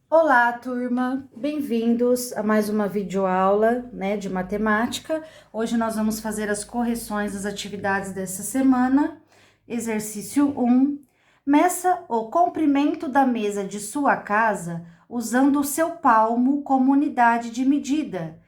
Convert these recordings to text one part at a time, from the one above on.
Olá, turma! Bem-vindos a mais uma videoaula, de matemática. Hoje nós vamos fazer as correções das atividades dessa semana. Exercício 1. Meça o comprimento da mesa de sua casa usando o seu palmo como unidade de medida.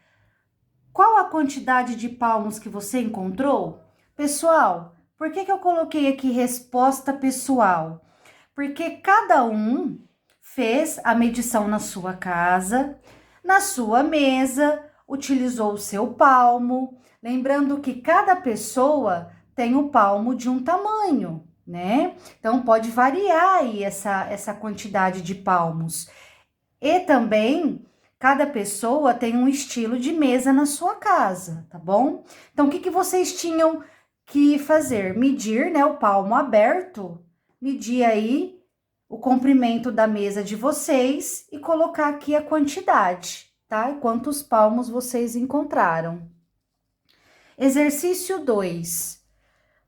Qual a quantidade de palmos que você encontrou? Pessoal, por que eu coloquei aqui resposta pessoal? Porque cada um fez a medição na sua casa, na sua mesa, utilizou o seu palmo. Lembrando que cada pessoa tem o palmo de um tamanho, né? Então pode variar aí essa quantidade de palmos. E também cada pessoa tem um estilo de mesa na sua casa, tá bom? Então o que vocês tinham que fazer? Medir, né, o palmo aberto, medir aí o comprimento da mesa de vocês e colocar aqui a quantidade, tá? E quantos palmos vocês encontraram. Exercício 2.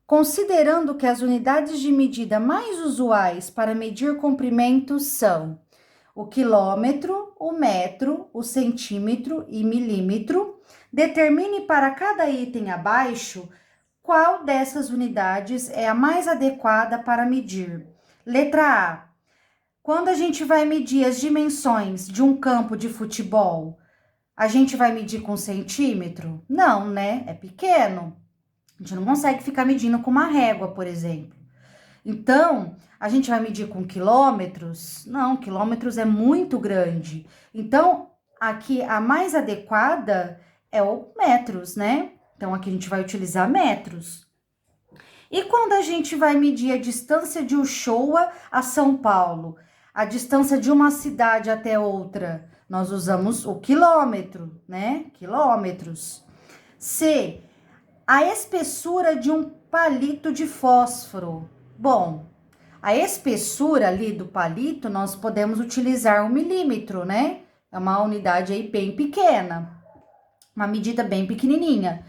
Considerando que as unidades de medida mais usuais para medir comprimentos são o quilômetro, o metro, o centímetro e milímetro, determine para cada item abaixo qual dessas unidades é a mais adequada para medir. Letra A. Quando a gente vai medir as dimensões de um campo de futebol, a gente vai medir com centímetro? Não, né? É pequeno. A gente não consegue ficar medindo com uma régua, por exemplo. Então, a gente vai medir com quilômetros? Não, quilômetros é muito grande. Então, aqui a mais adequada é o metros, né? Então, aqui a gente vai utilizar metros. E quando a gente vai medir a distância de Uchoa a São Paulo, a distância de uma cidade até outra, nós usamos o quilômetro, né? Quilômetros. C. A espessura de um palito de fósforo. Bom, a espessura ali do palito, nós podemos utilizar um milímetro, né? É uma unidade aí bem pequena, uma medida bem pequenininha.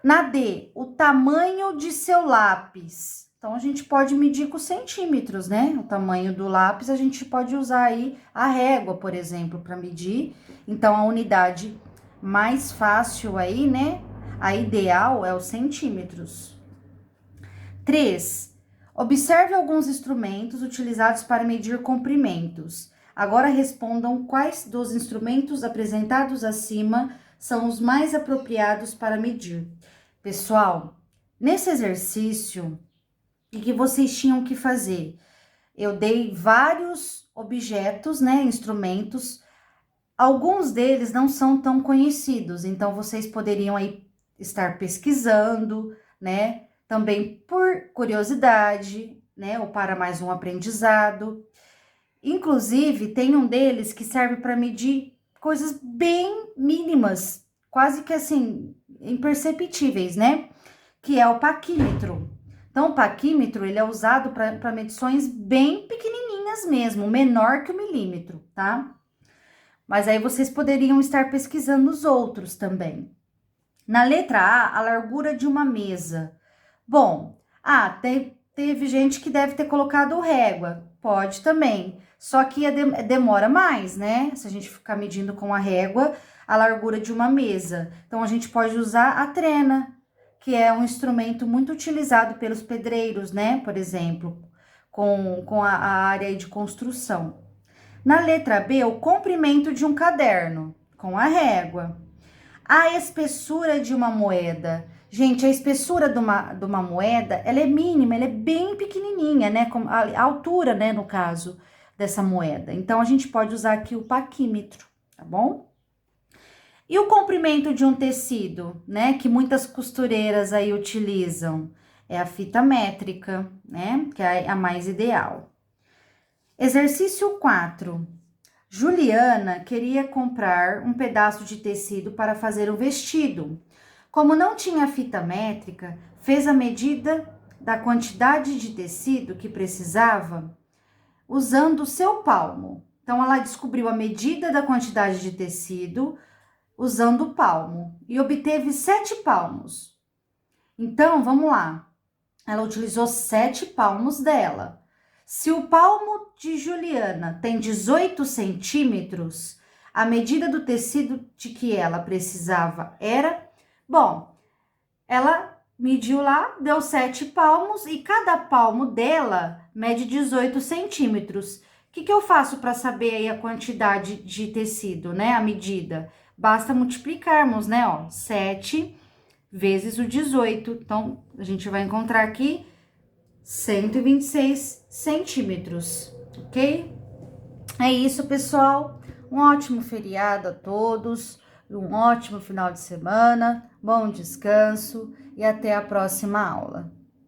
Na D, o tamanho de seu lápis. Então, a gente pode medir com centímetros, né? O tamanho do lápis, a gente pode usar aí a régua, por exemplo, para medir. Então, a unidade mais fácil aí, né? A ideal é os centímetros. 3. Observe alguns instrumentos utilizados para medir comprimentos. Agora respondam quais dos instrumentos apresentados acima são os mais apropriados para medir. Pessoal, nesse exercício, o que vocês tinham que fazer? Eu dei vários objetos, né, instrumentos. Alguns deles não são tão conhecidos, então vocês poderiam aí estar pesquisando, né? Também por curiosidade, né? Ou para mais um aprendizado. Inclusive, tem um deles que serve para medir coisas bem mínimas, quase que assim, imperceptíveis, né? Que é o paquímetro. Então, o paquímetro, ele é usado para medições bem pequenininhas mesmo, menor que o milímetro, tá? Mas aí vocês poderiam estar pesquisando os outros também. Na letra A, a largura de uma mesa. Bom, teve gente que deve ter colocado régua. Pode também. Só que demora mais, né? Se a gente ficar medindo com a régua a largura de uma mesa. Então, a gente pode usar a trena, que é um instrumento muito utilizado pelos pedreiros, né? Por exemplo, com a área de construção. Na letra B, o comprimento de um caderno, com a régua. A espessura de uma moeda. Gente, a espessura de uma moeda, ela é mínima, ela é bem pequenininha, né? A altura, né, no caso, dessa moeda. Então, a gente pode usar aqui o paquímetro, tá bom? E o comprimento de um tecido, né, que muitas costureiras aí utilizam, é a fita métrica, né, que é a mais ideal. Exercício 4. Juliana queria comprar um pedaço de tecido para fazer o vestido. Como não tinha fita métrica, fez a medida da quantidade de tecido que precisava usando o seu palmo. Então, ela descobriu a medida da quantidade de tecido usando o palmo e obteve 7 palmos. Então, vamos lá. Ela utilizou 7 palmos dela. Se o palmo de Juliana tem 18 centímetros, a medida do tecido de que ela precisava era... Bom, ela mediu lá, deu 7 palmos e cada palmo dela mede 18 centímetros. O que eu faço para saber aí a quantidade de tecido, né? A medida. Basta multiplicarmos, né? Ó, 7 vezes o 18. Então, a gente vai encontrar aqui 126 centímetros, ok? É isso, pessoal. Um ótimo feriado a todos, um ótimo final de semana, bom descanso e até a próxima aula.